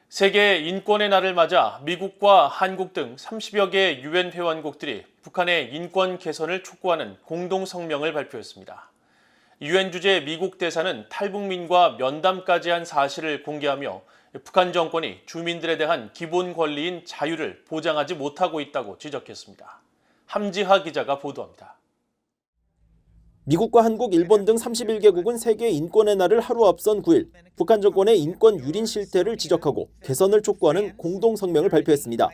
세계 인권의 날을 맞아 미국과 한국 등 30여 개 유엔 회원국들이 북한의 인권 개선을 촉구하는 공동 성명을 발표했습니다. 유엔 주재 미국 대사는 탈북민과 면담까지 한 사실을 공개하며 북한 정권이 주민들에 대한 기본 권리인 자유를 보장하지 못하고 있다고 지적했습니다. 함지하 기자가 보도합니다. 미국과 한국, 일본 등 31개국은 세계 인권의 날을 하루 앞선 9일 북한 정권의 인권 유린 실태를 지적하고 개선을 촉구하는 공동 성명을 발표했습니다.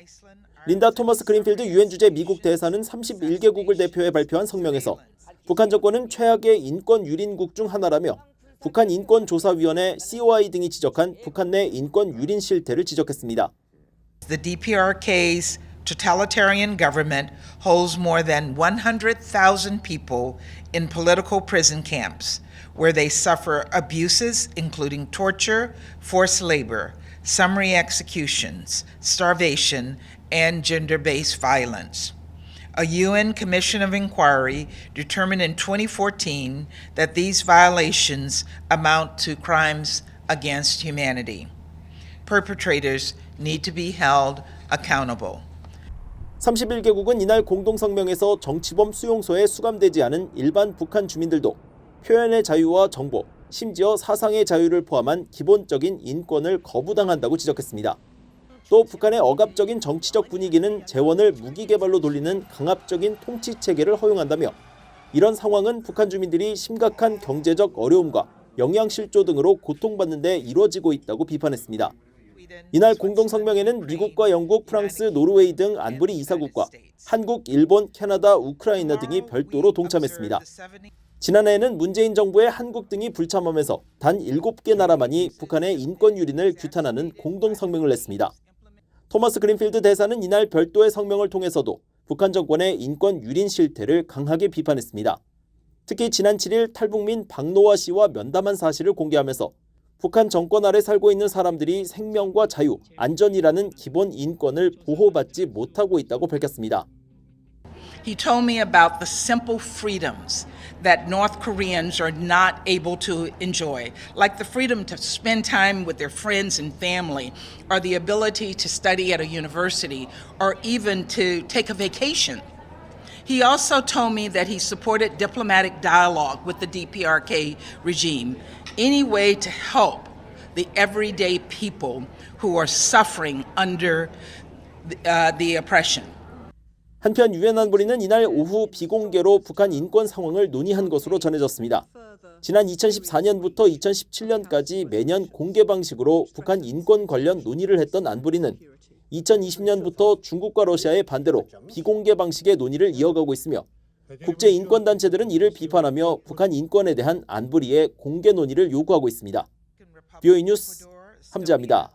린다 토머스 그린필드 유엔 주재 미국 대사는 31개국을 대표해 발표한 성명에서 북한 정권은 최악의 인권 유린국 중 하나라며 북한 인권조사위원회 COI 등이 지적한 북한 내 인권 유린 실태를 지적했습니다. The DPRK's totalitarian government holds more than 100,000 people in political prison camps, where they suffer abuses including torture, forced labor, summary executions, starvation, and gender-based violence. A UN Commission of Inquiry determined in 2014 that these violations amount to crimes against humanity. Perpetrators need to be held accountable. 31개국은 이날 공동성명에서 정치범 수용소에 수감되지 않은 일반 북한 주민들도 표현의 자유와 정보, 심지어 사상의 자유를 포함한 기본적인 인권을 거부당한다고 지적했습니다. 또 북한의 억압적인 정치적 분위기는 재원을 무기개발로 돌리는 강압적인 통치체계를 허용한다며 이런 상황은 북한 주민들이 심각한 경제적 어려움과 영양실조 등으로 고통받는 데 이루어지고 있다고 비판했습니다. 이날 공동성명에는 미국과 영국, 프랑스, 노르웨이 등 안보리 이사국과 한국, 일본, 캐나다, 우크라이나 등이 별도로 동참했습니다. 지난해에는 문재인 정부의 한국 등이 불참하면서 단 7개 나라만이 북한의 인권 유린을 규탄하는 공동성명을 냈습니다. 토머스 그린필드 대사는 이날 별도의 성명을 통해서도 북한 정권의 인권 유린 실태를 강하게 비판했습니다. 특히 지난 7일 탈북민 박노아 씨와 면담한 사실을 공개하면서 북한 정권 아래 살고 있는 사람들이 생명과 자유, 안전이라는 기본 인권을 보호받지 못하고 있다고 밝혔습니다. He told me about the simple freedoms that North Koreans are not able to enjoy, like the freedom to spend time with their friends and family, or the ability to study at a university, or even to take a vacation. He also told me that he supported diplomatic dialogue with the DPRK regime, any way to help the everyday people who are suffering under the oppression. 한편 유엔 안보리는 이날 오후 비공개로 북한 인권 상황을 논의한 것으로 전해졌습니다. 지난 2014년부터 2017년까지 매년 공개 방식으로 북한 인권 관련 논의를 했던 안보리는 2020년부터 중국과 러시아의 반대로 비공개 방식의 논의를 이어가고 있으며 국제인권단체들은 이를 비판하며 북한 인권에 대한 안보리의 공개 논의를 요구하고 있습니다. BOE 뉴스 함지아입니다.